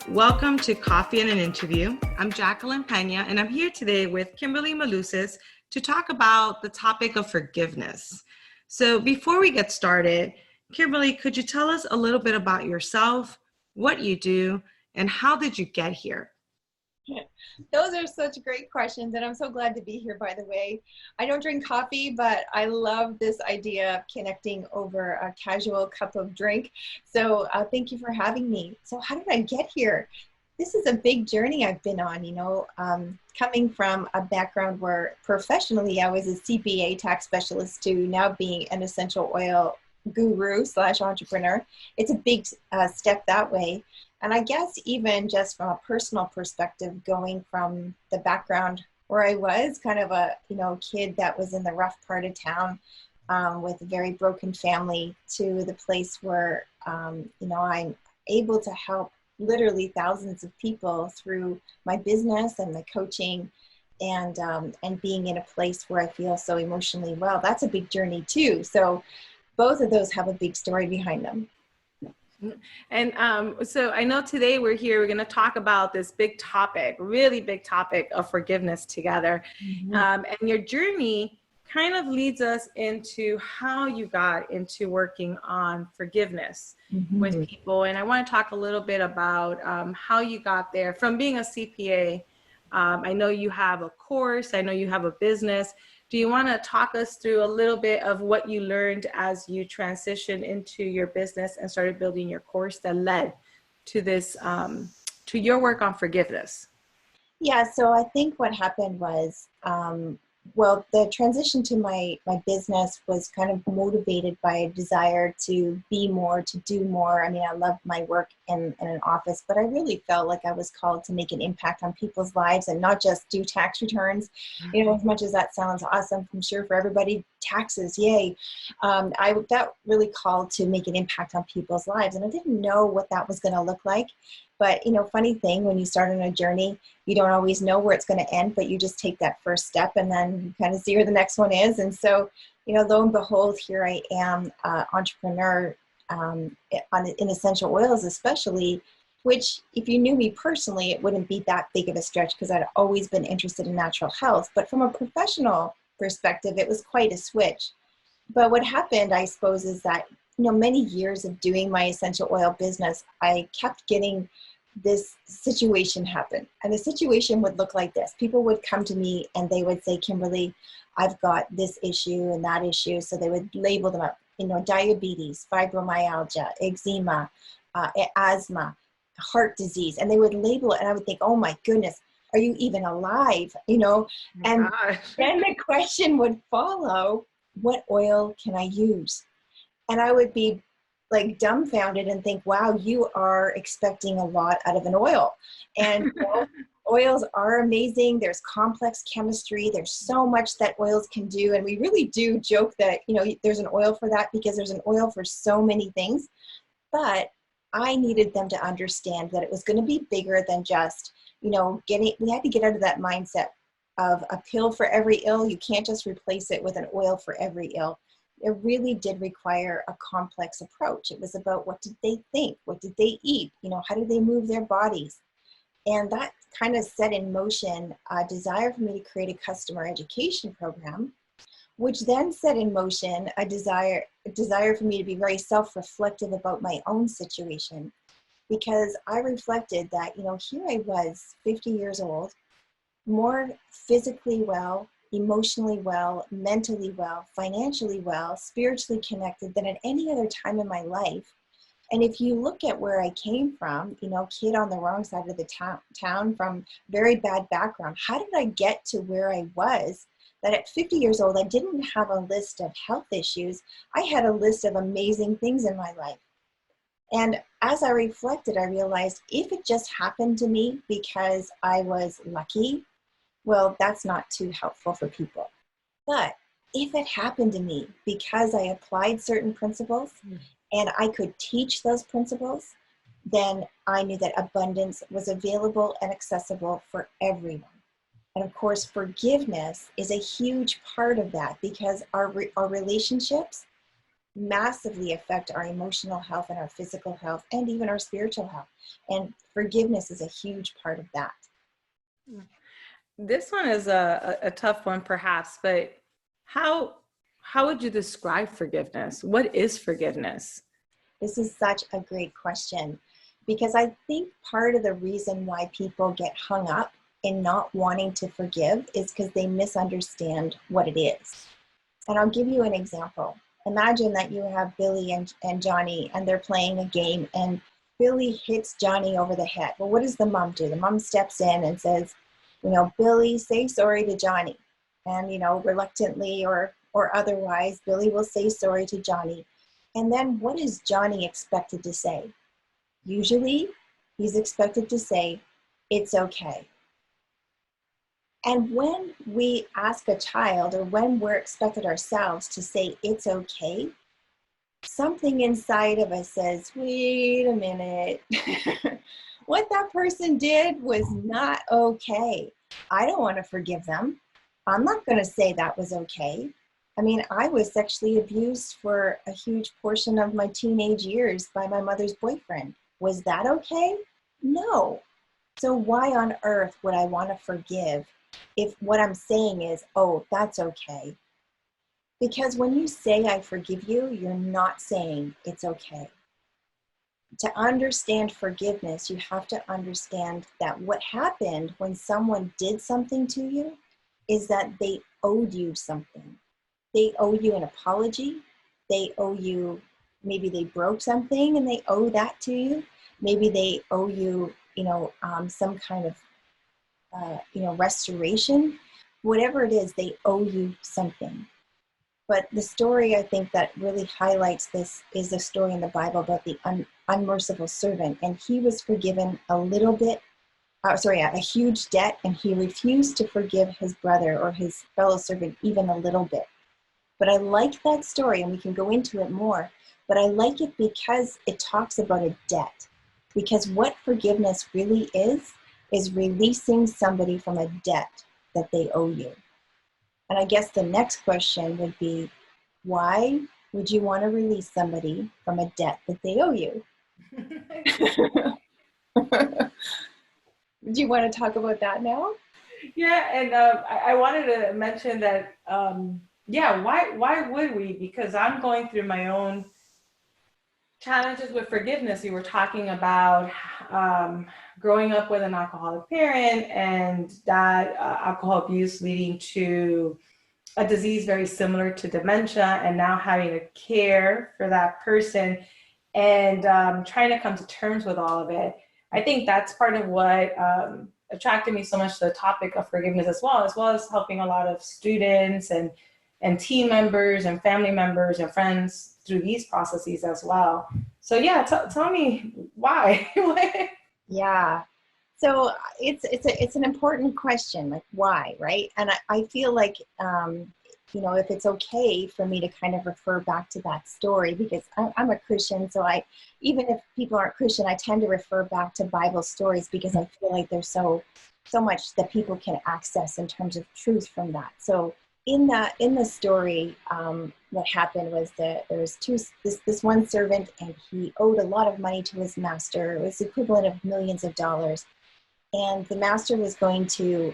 Welcome to Coffee and an Interview. I'm Jacqueline Pena, and I'm here today with Kimberley Milousis to talk about the topic of forgiveness. So before we get started, Kimberley, could you tell us a little bit about yourself, what you do, and how did you get here? Those are such great questions, and I'm so glad to be here, by the way. I don't drink coffee, but I love this idea of connecting over a casual cup of drink. So thank you for having me. So how did I get here? This is a big journey I've been on, coming from a background where professionally I was a CPA tax specialist to now being an essential oil guru slash entrepreneur. It's a big step that way. And I guess even just from a personal perspective, going from the background where I was kind of a, kid that was in the rough part of town with a very broken family to the place where, I'm able to help literally thousands of people through my business and my coaching and being in a place where I feel so emotionally well. That's a big journey too. So both of those have a big story behind them. And so I know today we're going to talk about this big topic, really big topic of forgiveness together. Mm-hmm. And your journey kind of leads us into how you got into working on forgiveness with people. And I want to talk a little bit about how you got there from being a CPA. I know you have a course, I know you have a business. Do you want to talk us through a little bit of what you learned as you transitioned into your business and started building your course that led to this, to your work on forgiveness? Yeah, so I think what happened was, the transition to my business was kind of motivated by a desire to be more, to do more. I mean, I loved my work in an office, but I really felt like I was called to make an impact on people's lives and not just do tax returns. As much as that sounds awesome, I'm sure for everybody, taxes, yay. I felt really called to make an impact on people's lives, and I didn't know what that was going to look like. But, funny thing, when you start on a journey, you don't always know where it's going to end, but you just take that first step and then you kind of see where the next one is. And so, lo and behold, here I am, entrepreneur in essential oils especially, which if you knew me personally, it wouldn't be that big of a stretch because I'd always been interested in natural health. But from a professional perspective, it was quite a switch. But what happened, I suppose, is that, many years of doing my essential oil business, I kept getting this situation happen. And the situation would look like this. People would come to me and they would say, Kimberley, I've got this issue and that issue. So they would label them up, diabetes, fibromyalgia, eczema, asthma, heart disease. And they would label it. And I would think, oh my goodness, are you even alive? And then the question would follow, what oil can I use? And I would be like dumbfounded and think, wow, you are expecting a lot out of an oil. And oils are amazing. There's complex chemistry. There's so much that oils can do. And we really do joke that, there's an oil for that because there's an oil for so many things. But I needed them to understand that it was going to be bigger than just, we had to get out of that mindset of a pill for every ill. You can't just replace it with an oil for every ill. It really did require a complex approach. It was about what did they think? What did they eat? How did they move their bodies? And that kind of set in motion a desire for me to create a customer education program, which then set in motion a desire for me to be very self-reflective about my own situation. Because I reflected that, here I was 50 years old, more physically well, emotionally well, mentally well, financially well, spiritually connected than at any other time in my life. And if you look at where I came from, kid on the wrong side of the town from very bad background, how did I get to where I was? That at 50 years old, I didn't have a list of health issues. I had a list of amazing things in my life. And as I reflected, I realized if it just happened to me because I was lucky, well, that's not too helpful for people. But if it happened to me because I applied certain principles and I could teach those principles, then I knew that abundance was available and accessible for everyone. And of course, forgiveness is a huge part of that because our relationships massively affect our emotional health and our physical health and even our spiritual health. And forgiveness is a huge part of that. This one is a tough one perhaps, but how would you describe forgiveness? What is forgiveness? This is such a great question, because I think part of the reason why people get hung up in not wanting to forgive is because they misunderstand what it is. And I'll give you an example. Imagine that you have Billy and Johnny, and they're playing a game, and Billy hits Johnny over the head. Well, what does the mom do? The mom steps in and says, Billy, say sorry to Johnny. And, reluctantly or otherwise, Billy will say sorry to Johnny. And then what is Johnny expected to say? Usually, he's expected to say, it's okay. And when we ask a child, or when we're expected ourselves to say, it's okay, something inside of us says, wait a minute. What that person did was not okay. I don't want to forgive them. I'm not going to say that was okay. I mean, I was sexually abused for a huge portion of my teenage years by my mother's boyfriend. Was that okay? No. So why on earth would I want to forgive if what I'm saying is, oh, that's okay? Because when you say I forgive you, you're not saying it's okay. To understand forgiveness, you have to understand that what happened when someone did something to you is that they owed you something. They owe you an apology. They owe you, maybe they broke something and they owe that to you. Maybe they owe you, some kind of, restoration. Whatever it is, they owe you something. But the story, I think, that really highlights this is a story in the Bible about the unmerciful servant. And he was forgiven a huge debt, and he refused to forgive his brother or his fellow servant even a little bit. But I like that story, and we can go into it more, but I like it because it talks about a debt. Because what forgiveness really is releasing somebody from a debt that they owe you. And I guess the next question would be, why would you want to release somebody from a debt that they owe you? Do you want to talk about that now? Yeah, and I wanted to mention that, why would we? Because I'm going through my own challenges with forgiveness. You were talking about growing up with an alcoholic parent, and that alcohol abuse leading to a disease very similar to dementia, and now having to care for that person and trying to come to terms with all of it. I think that's part of what attracted me so much to the topic of forgiveness, as well as helping a lot of students and team members and family members and friends through these processes as well. So yeah, tell me why. Yeah. So it's an important question, like why, right? And I feel like, if it's okay for me to kind of refer back to that story, because I'm a Christian. So even if people aren't Christian, I tend to refer back to Bible stories because I feel like there's so much that people can access in terms of truth from that. So in the story, what happened was that there was this one servant, and he owed a lot of money to his master. It was the equivalent of millions of dollars. And the master was going to,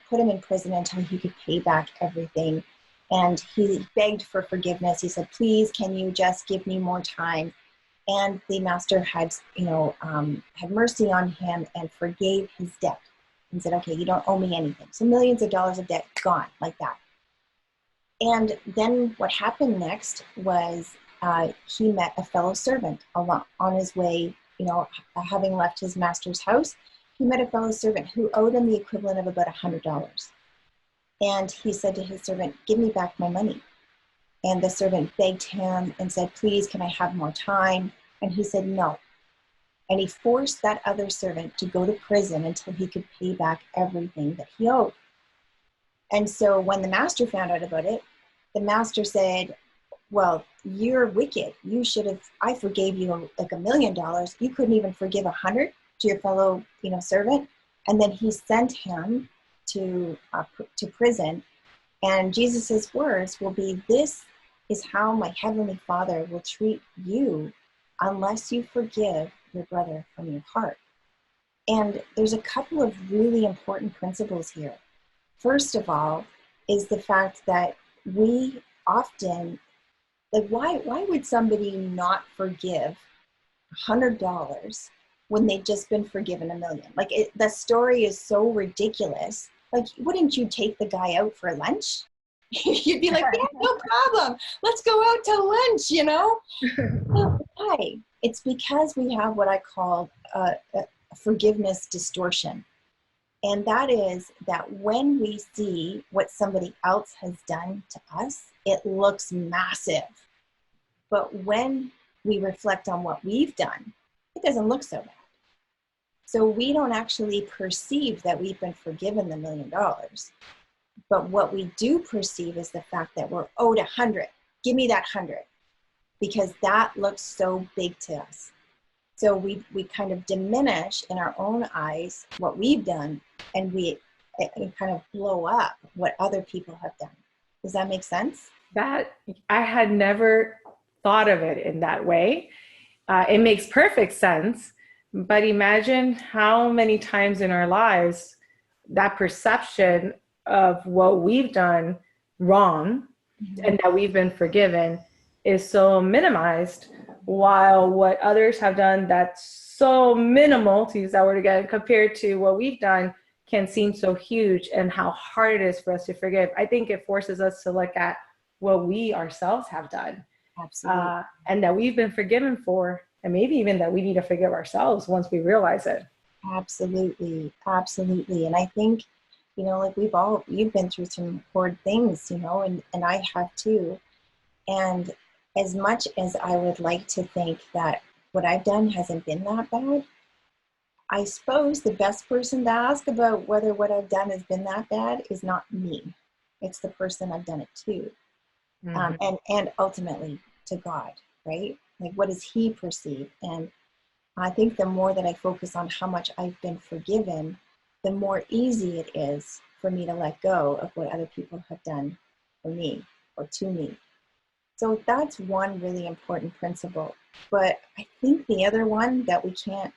put him in prison until he could pay back everything. And he begged for forgiveness. He said, please, can you just give me more time? And the master had mercy on him and forgave his debt and said, okay, you don't owe me anything. So millions of dollars of debt gone like that. And then what happened next was he met a fellow servant on his way, having left his master's house. He met a fellow servant who owed him the equivalent of about $100. And he said to his servant, give me back my money. And the servant begged him and said, please, can I have more time? And he said, no. And he forced that other servant to go to prison until he could pay back everything that he owed. And so when the master found out about it, the master said, well, you're wicked. I forgave you like $1 million. You couldn't even forgive 100 to your fellow, servant. And then he sent him to prison. And Jesus's words will be, this is how my Heavenly Father will treat you unless you forgive your brother from your heart. And there's a couple of really important principles here. First of all, is the fact that we often, like, why would somebody not forgive $100 when they've just been forgiven $1 million? Like, the story is so ridiculous. Like, wouldn't you take the guy out for lunch? You'd be like, yeah, no problem. Let's go out to lunch, you know? Why? It's because we have what I call a forgiveness distortion. And that is that when we see what somebody else has done to us, it looks massive. But when we reflect on what we've done, it doesn't look so bad. So we don't actually perceive that we've been forgiven the $1 million. But what we do perceive is the fact that we're owed 100. Give me that 100. Because that looks so big to us. So we kind of diminish in our own eyes what we've done, and we kind of blow up what other people have done. Does that make sense? That I had never thought of it in that way. It makes perfect sense, but imagine how many times in our lives that perception of what we've done wrong and that we've been forgiven is so minimized, while what others have done that's so minimal, to use that word again, compared to what we've done can seem so huge, and how hard it is for us to forgive. I think it forces us to look at what we ourselves have done. Absolutely. And that we've been forgiven for, and maybe even that we need to forgive ourselves once we realize it. Absolutely. Absolutely. And I think, you know, like you've been through some hard things, you know, and I have too. And as much as I would like to think that what I've done hasn't been that bad, I suppose the best person to ask about whether what I've done has been that bad is not me. It's the person I've done it to. And ultimately to God, right? Like, what does He perceive? And I think the more that I focus on how much I've been forgiven, the more easy it is for me to let go of what other people have done for me or to me. So that's one really important principle. But I think the other one that we can't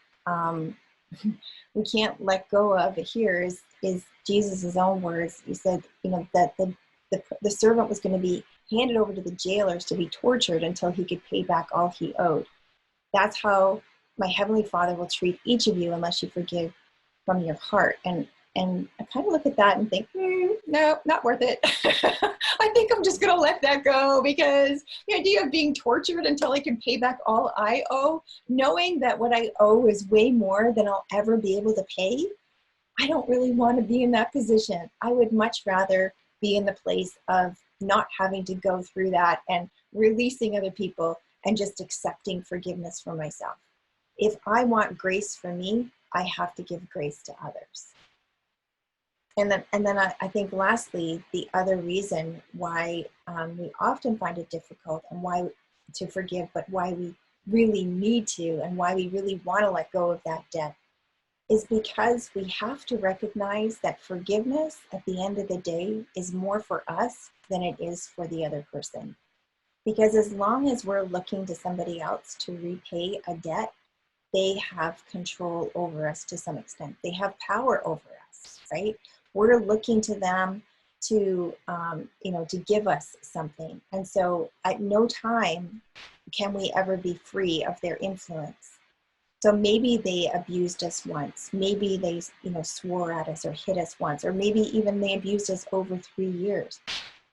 let go of here is Jesus' own words. He said, you know, that the servant was going to be handed over to the jailers to be tortured until he could pay back all he owed. That's how my Heavenly Father will treat each of you unless you forgive from your heart. And I kind of look at that and think, no, not worth it. I think I'm just going to let that go, because the idea of being tortured until I can pay back all I owe, knowing that what I owe is way more than I'll ever be able to pay, I don't really want to be in that position. I would much rather be in the place of not having to go through that and releasing other people and just accepting forgiveness for myself. If I want grace for me, I have to give grace to others. And then I think lastly, the other reason why we often find it difficult and why to forgive, but why we really need to and why we really want to let go of that debt, is because we have to recognize that forgiveness at the end of the day is more for us than it is for the other person. Because as long as we're looking to somebody else to repay a debt, they have control over us to some extent. They have power over us, right? We're looking to them to, to give us something. And so at no time can we ever be free of their influence. So maybe they abused us once. Maybe they, swore at us or hit us once, or maybe even they abused us over 3 years.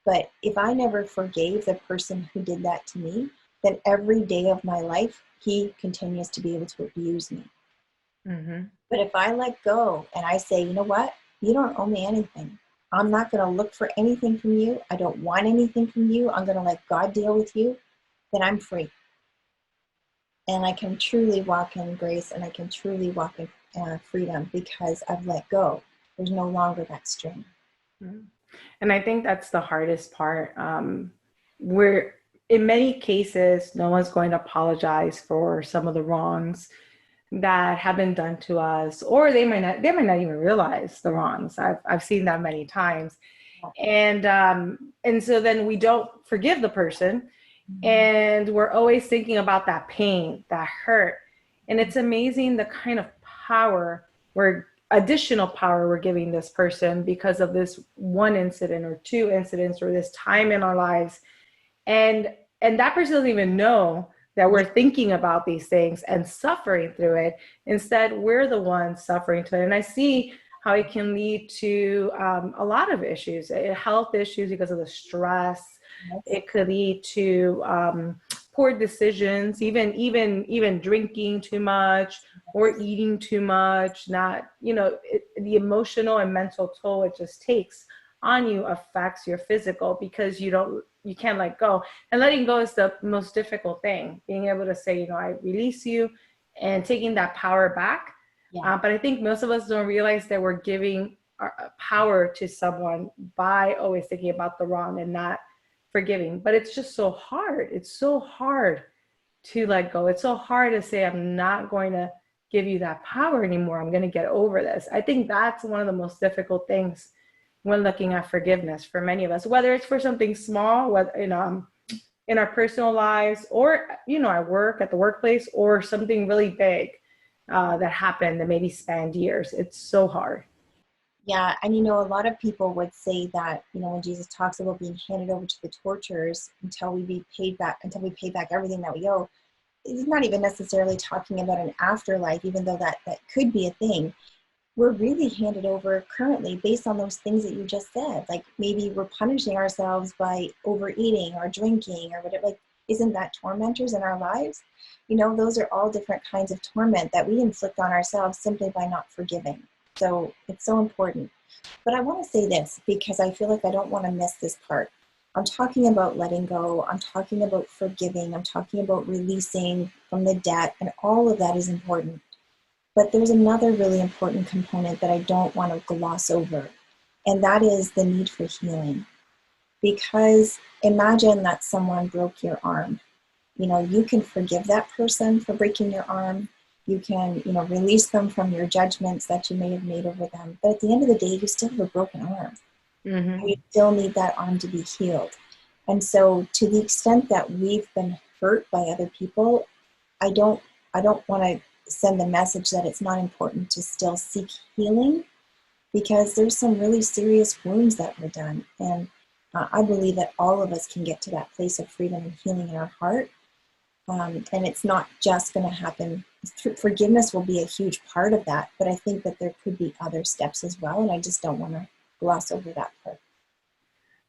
But if I never forgave the person who did that to me, then every day of my life, he continues to be able to abuse me. Mm-hmm. But if I let go and I say, you know what? You don't owe me anything. I'm not going to look for anything from you. I don't want anything from you. I'm going to let God deal with you. Then I'm free. And I can truly walk in grace, and I can truly walk in freedom because I've let go. There's no longer that strain. Mm-hmm. And I think that's the hardest part. Where in many cases, no one's going to apologize for some of the wrongs that have been done to us, or they might not even realize the wrongs. I've seen that many times. And so then we don't forgive the person, and we're always thinking about that pain, that hurt. And it's amazing the kind of power we're additional power we're giving this person because of this one incident or two incidents or this time in our lives. And that person doesn't even know that we're thinking about these things and suffering through it. Instead, we're the ones suffering to it. And I see how it can lead to a lot of issues, health issues because of the stress. It could lead to poor decisions, even drinking too much or eating too much. Not, the emotional and mental toll it just takes on you affects your physical, because you can't let go. And letting go is the most difficult thing. Being able to say, I release you, and taking that power back. But I think most of us don't realize that we're giving our power to someone by always thinking about the wrong and not forgiving. But it's just so hard. It's so hard to let go. It's so hard to say, I'm not going to give you that power anymore. I'm going to get over this. I think that's one of the most difficult things when looking at forgiveness for many of us, whether it's for something small, whether in our personal lives, or at work, at the workplace, or something really big that happened that maybe spanned years. It's so hard. Yeah, and a lot of people would say that, when Jesus talks about being handed over to the torturers until we pay back everything that we owe, he's not even necessarily talking about an afterlife, even though that could be a thing. We're really handed over currently based on those things that you just said. Like maybe we're punishing ourselves by overeating or drinking or whatever. Like, isn't that tormentors in our lives? Those are all different kinds of torment that we inflict on ourselves simply by not forgiving. So it's so important. But I want to say this because I feel like I don't want to miss this part. I'm talking about letting go. I'm talking about forgiving. I'm talking about releasing from the debt, and all of that is important. But there's another really important component that I don't want to gloss over, and that is the need for healing. Because imagine that someone broke your arm. You can forgive that person for breaking your arm. You can, release them from your judgments that you may have made over them. But at the end of the day, you still have a broken arm. Mm-hmm. You still need that arm to be healed. And so to the extent that we've been hurt by other people, I don't want to send the message that it's not important to still seek healing, because there's some really serious wounds that were done. And I believe that all of us can get to that place of freedom and healing in our heart. And it's not just going to happen. Forgiveness will be a huge part of that, but I think that there could be other steps as well. And I just don't want to gloss over that part.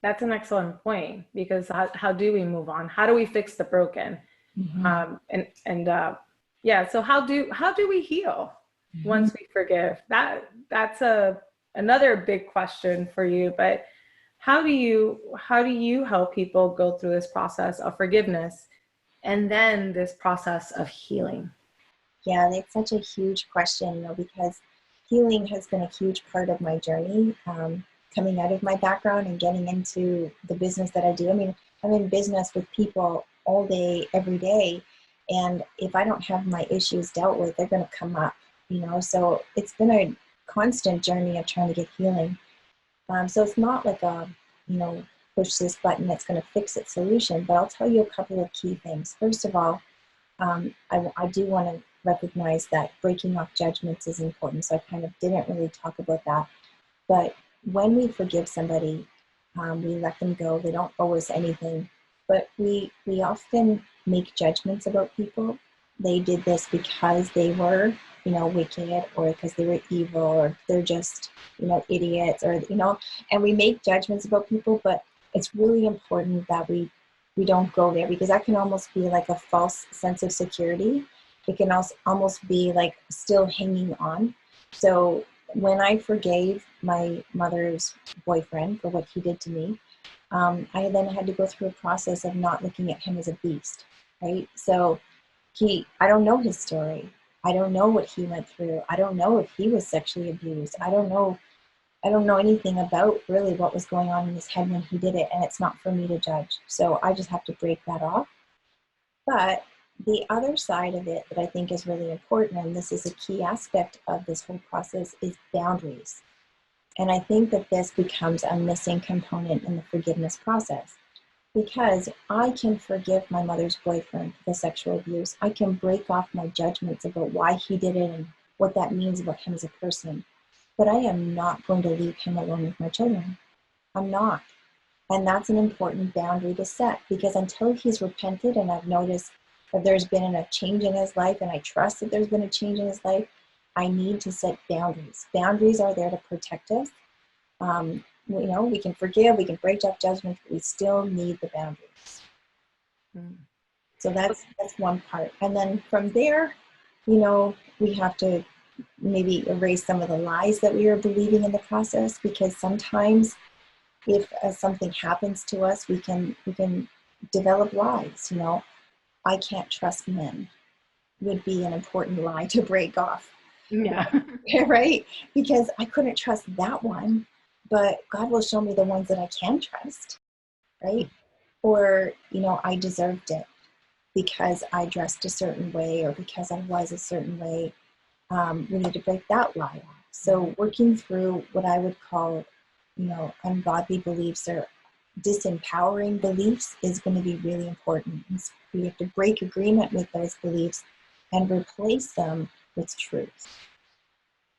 That's an excellent point, because how do we move on? How do we fix the broken? Mm-hmm. So how do we heal once we forgive? That's another big question for you. But how do you help people go through this process of forgiveness and then this process of healing? Yeah, that's such a huge question, because healing has been a huge part of my journey, coming out of my background and getting into the business that I do. I mean, I'm in business with people all day, every day. And if I don't have my issues dealt with, they're going to come up, so it's been a constant journey of trying to get healing. So it's not like a, push this button that's going to fix it solution, but I'll tell you a couple of key things. First of all, I do want to recognize that breaking off judgments is important. So I kind of didn't really talk about that. But when we forgive somebody, we let them go. They don't owe us anything. But we often make judgments about people. They did this because they were, wicked, or because they were evil, or they're just, idiots, or, and we make judgments about people. But it's really important that we don't go there, because that can almost be like a false sense of security. It can also almost be like still hanging on. So when I forgave my mother's boyfriend for what he did to me, I then had to go through a process of not looking at him as a beast, right? So I don't know his story. I don't know what he went through. I don't know if he was sexually abused. I don't know anything about really what was going on in his head when he did it, and it's not for me to judge. So I just have to break that off. But the other side of it that I think is really important, and this is a key aspect of this whole process, is boundaries. And I think that this becomes a missing component in the forgiveness process, because I can forgive my mother's boyfriend for the sexual abuse. I can break off my judgments about why he did it and what that means about him as a person. But I am not going to leave him alone with my children. I'm not. And that's an important boundary to set, because until he's repented and I've noticed that there's been a change in his life, and I trust that there's been a change in his life, I need to set boundaries. Boundaries are there to protect us. We can forgive, we can break up judgments, but we still need the boundaries. So that's one part. And then from there, we have to maybe erase some of the lies that we are believing in the process, because sometimes if something happens to us, we can develop lies. I can't trust men would be an important lie to break off. Yeah. Right? Because I couldn't trust that one, but God will show me the ones that I can trust, right? Or, I deserved it because I dressed a certain way, or because I was a certain way. We need to break that lie off. So working through what I would call, ungodly beliefs or disempowering beliefs is going to be really important. We have to break agreement with those beliefs and replace them with truth.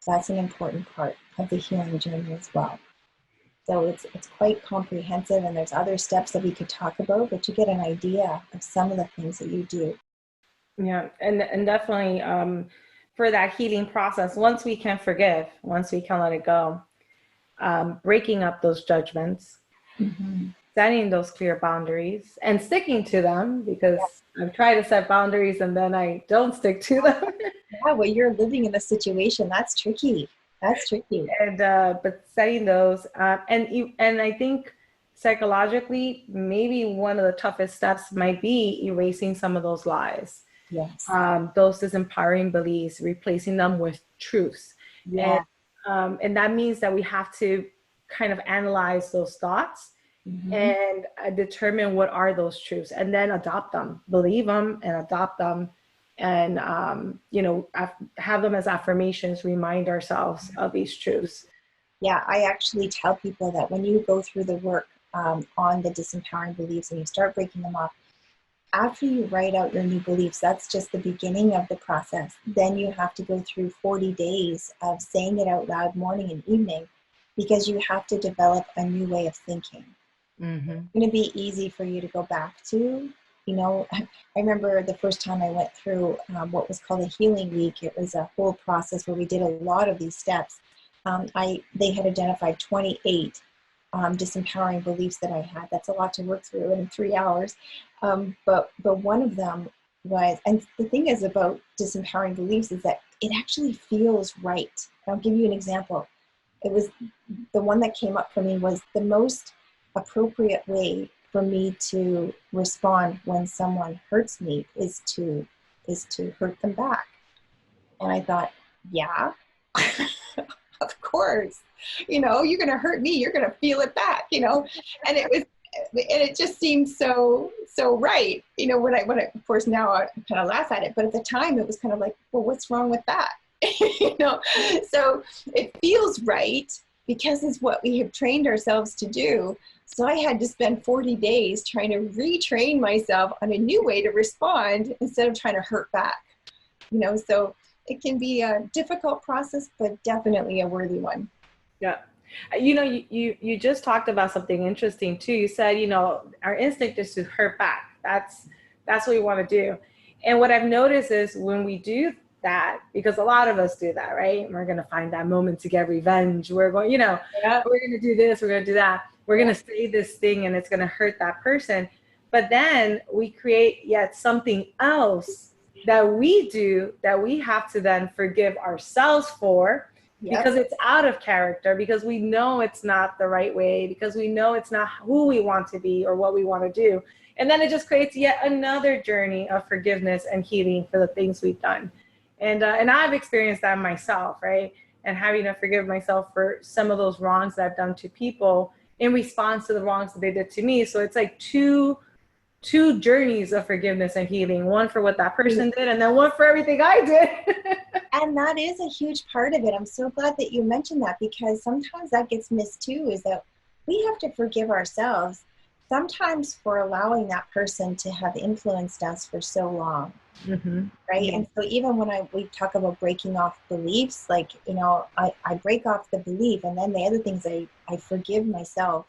That's an important part of the healing journey as well. So it's quite comprehensive, and there's other steps that we could talk about, but you get an idea of some of the things that you do. Yeah, and definitely for that healing process, once we can forgive, once we can let it go, breaking up those judgments, setting those clear boundaries and sticking to them, because I've tried to set boundaries and then I don't stick to them. Yeah, well, you're living in the situation. That's tricky. And but setting those, and I think psychologically, maybe one of the toughest steps might be erasing some of those lies. Yes. Those disempowering beliefs, replacing them with truths. Yeah. And that means that we have to kind of analyze those thoughts and determine what are those truths, and then adopt them, believe them and adopt them, and have them as affirmations, remind ourselves of these truths. Yeah, I actually tell people that when you go through the work on the disempowering beliefs and you start breaking them off, after you write out your new beliefs, that's just the beginning of the process. Then you have to go through 40 days of saying it out loud morning and evening, because you have to develop a new way of thinking. It's going to be easy for you to go back to. I remember the first time I went through what was called a healing week. It was a whole process where we did a lot of these steps. They had identified 28 disempowering beliefs that I had. That's a lot to work through in 3 hours. But one of them was, and the thing is about disempowering beliefs is that it actually feels right. I'll give you an example. It was the one that came up for me was the most appropriate way for me to respond when someone hurts me is to hurt them back. And I thought, yeah, of course, you're going to hurt me, you're going to feel it back, and it just seemed so right, when I of course now I kind of laugh at it, but at the time it was kind of like, well, what's wrong with that? So it feels right because it's what we have trained ourselves to do. So I had to spend 40 days trying to retrain myself on a new way to respond instead of trying to hurt back. So it can be a difficult process, but definitely a worthy one. Yeah. You just talked about something interesting too. You said, our instinct is to hurt back. That's what we want to do. And what I've noticed is when we do that, because a lot of us do that, right? We're going to find that moment to get revenge. We're going, we're going to do this, we're going to do that. We're going to say this thing and it's going to hurt that person. But then we create yet something else that we do that we have to then forgive ourselves for, because it's out of character, because we know it's not the right way, because we know it's not who we want to be or what we want to do. And then it just creates yet another journey of forgiveness and healing for the things we've done. And I've experienced that myself, right? And having to forgive myself for some of those wrongs that I've done to people in response to the wrongs that they did to me. So it's like two two journeys of forgiveness and healing, one for what that person did and then one for everything I did. And that is a huge part of it. I'm so glad that you mentioned that, because sometimes that gets missed too, is that we have to forgive ourselves sometimes for allowing that person to have influenced us for so long. Mm-hmm. Right. Yeah. And so even when we talk about breaking off beliefs, like, you know, I break off the belief, and then the other things, I forgive myself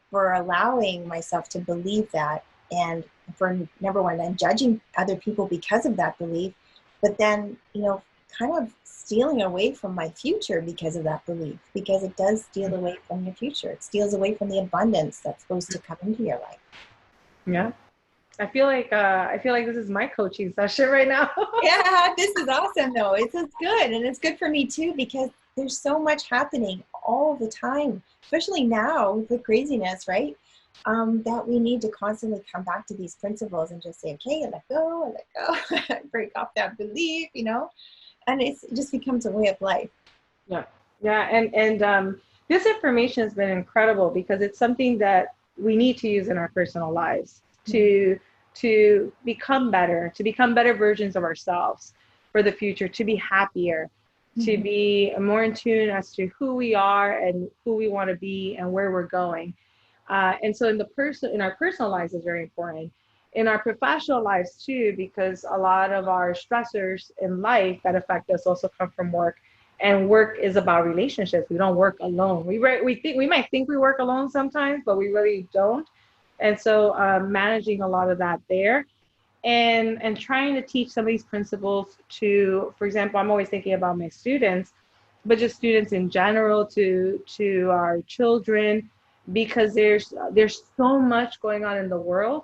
for allowing myself to believe that, and for, number one, then judging other people because of that belief, but then, you know, kind of stealing away from my future because of that belief, because it does steal away from your future. It steals away from the abundance that's supposed to come into your life. Yeah. I feel like this is my coaching session right now. Yeah, this is awesome though. It's good, and it's good for me too, because there's so much happening all the time, especially now with the craziness, right? That we need to constantly come back to these principles and just say, okay, let go, break off that belief, you know, and it just becomes a way of life. Yeah. Yeah. And this information has been incredible because it's something that we need to use in our personal lives to become better versions of ourselves for the future, to be happier, to be more in tune as to who we are and who we want to be and where we're going. And so in our personal lives is very important. In our professional lives too, because a lot of our stressors in life that affect us also come from work. And work is about relationships. We don't work alone. We might think we work alone sometimes, but we really don't. And so managing a lot of that there, and trying to teach some of these principles to, for example, I'm always thinking about my students, but just students in general, to our children, because there's so much going on in the world.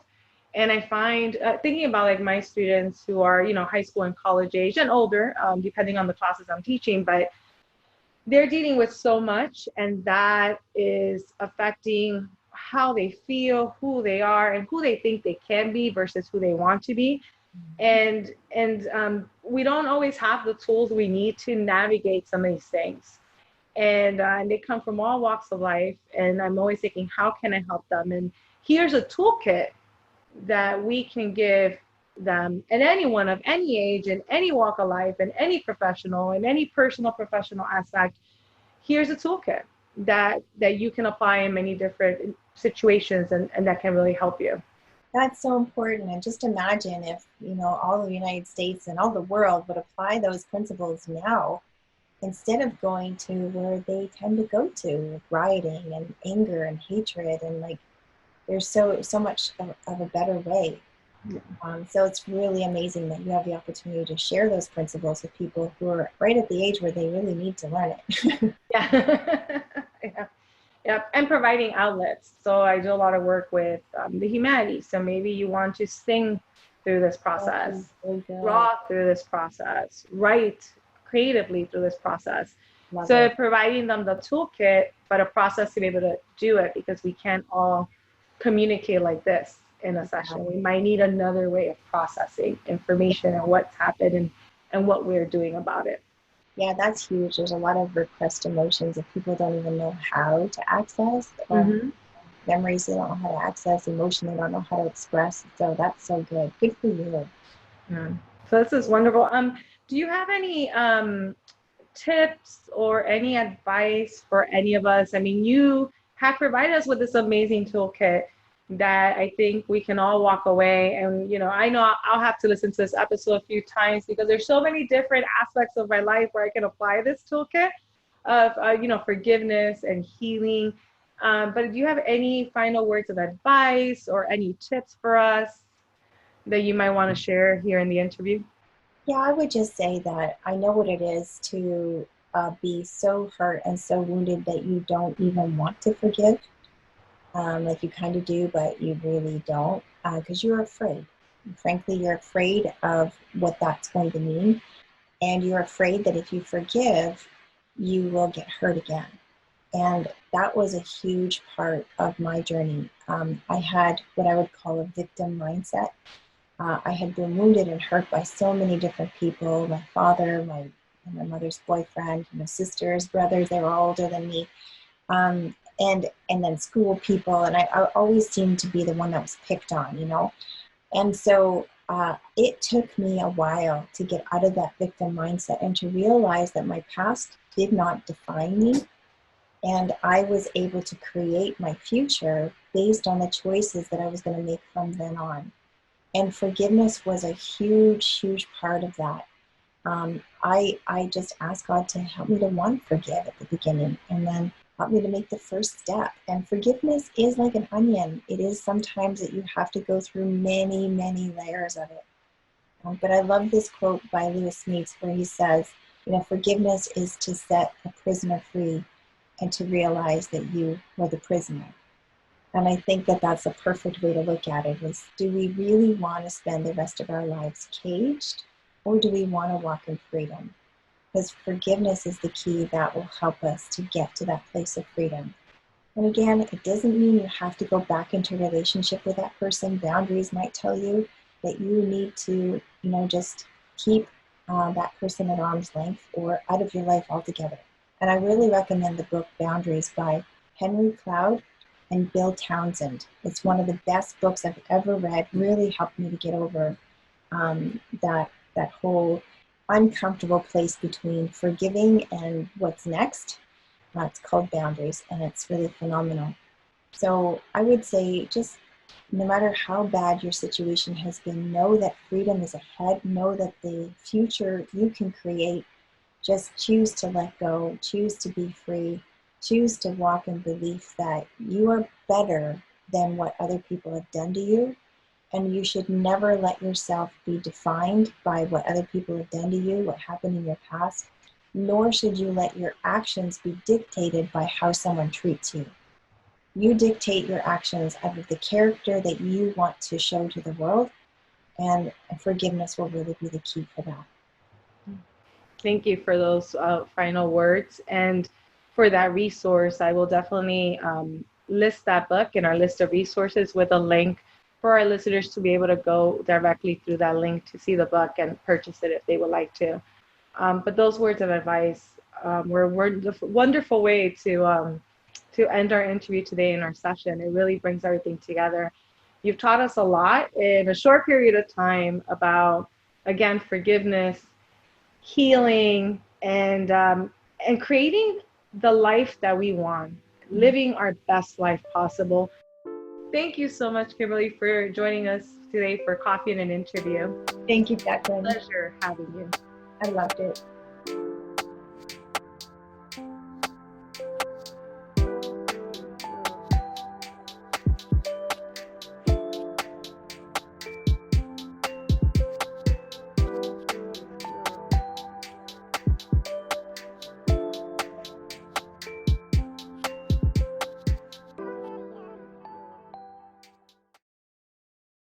And I find thinking about like my students who are, you know, high school and college age and older, depending on the classes I'm teaching, but they're dealing with so much, and that is affecting how they feel, who they are, and who they think they can be versus who they want to be. And we don't always have the tools we need to navigate some of these things. And they come from all walks of life. And I'm always thinking, how can I help them? And here's a toolkit that we can give them, and anyone of any age and any walk of life and any professional and any personal professional aspect. Here's a toolkit that you can apply in many different situations, and that can really help you. That's so important. And just imagine if, you know, all the United States and all the world would apply those principles now, instead of going to where they tend to go to, with rioting and anger and hatred, and like, there's so much of a better way. So it's really amazing that you have the opportunity to share those principles with people who are right at the age where they really need to learn it. Yeah. Yeah. Yep. And providing outlets. So I do a lot of work with the humanities. So maybe you want to sing through this process, draw through this process, write creatively through this process. Love So it. providing them the toolkit, but a process to be able to do it, because we can't all communicate like this in a session. We might need another way of processing information and what's happened, and what we're doing about it. Yeah, that's huge. There's a lot of repressed emotions that people don't even know how to access, or memories they don't know how to access, emotion they don't know how to express. So that's so good. Good for you. Yeah. So this is wonderful. Do you have any tips or any advice for any of us? I mean, you have provided us with this amazing toolkit that I think we can all walk away. And, you know I'll have to listen to this episode a few times, because there's so many different aspects of my life where I can apply this toolkit of, forgiveness and healing. But do you have any final words of advice or any tips for us that you might want to share here in the interview? Yeah, I would just say that I know what it is to be so hurt and so wounded that you don't even want to forgive. Like you kind of do, but you really don't, because you're afraid. Frankly, you're afraid of what that's going to mean. And you're afraid that if you forgive, you will get hurt again. And that was a huge part of my journey. I had what I would call a victim mindset. I had been wounded and hurt by so many different people, my father, my mother's boyfriend, my sisters, brothers, they were all older than me. and then school people, and I always seemed to be the one that was picked on, you know. And so it took me a while to get out of that victim mindset and to realize that my past did not define me. And I was able to create my future based on the choices that I was going to make from then on. And forgiveness was a huge, huge part of that. I just asked God to help me to want to forgive at the beginning, and then help me to make the first step. And forgiveness is like an onion. It is sometimes that you have to go through many, many layers of it. But I love this quote by Lewis Smeets where he says, you know, forgiveness is to set a prisoner free and to realize that you were the prisoner. And I think that that's a perfect way to look at it is, do we really want to spend the rest of our lives caged, or do we want to walk in freedom? Because forgiveness is the key that will help us to get to that place of freedom. And again, it doesn't mean you have to go back into a relationship with that person. Boundaries might tell you that you need to, you know, just keep that person at arm's length or out of your life altogether. And I really recommend the book Boundaries by Henry Cloud and Bill Townsend. It's one of the best books I've ever read. Really helped me to get over that whole uncomfortable place between forgiving and what's next. It's called Boundaries, and it's really phenomenal. So I would say, just no matter how bad your situation has been, know that freedom is ahead. Know that the future you can create. Just choose to let go, choose to be free, choose to walk in belief that you are better than what other people have done to you. And you should never let yourself be defined by what other people have done to you, what happened in your past, nor should you let your actions be dictated by how someone treats you. You dictate your actions out of the character that you want to show to the world, and forgiveness will really be the key for that. Thank you for those final words. And for that resource, I will definitely list that book in our list of resources with a link for our listeners to be able to go directly through that link to see the book and purchase it if they would like to. But those words of advice were a wonderful way to end our interview today in our session. It really brings everything together. You've taught us a lot in a short period of time about, again, forgiveness, healing, and creating the life that we want, living our best life possible. Thank you so much, Kimberly, for joining us today for Coffee and an Interview. Thank you, Jacqueline. Pleasure having you. I loved it.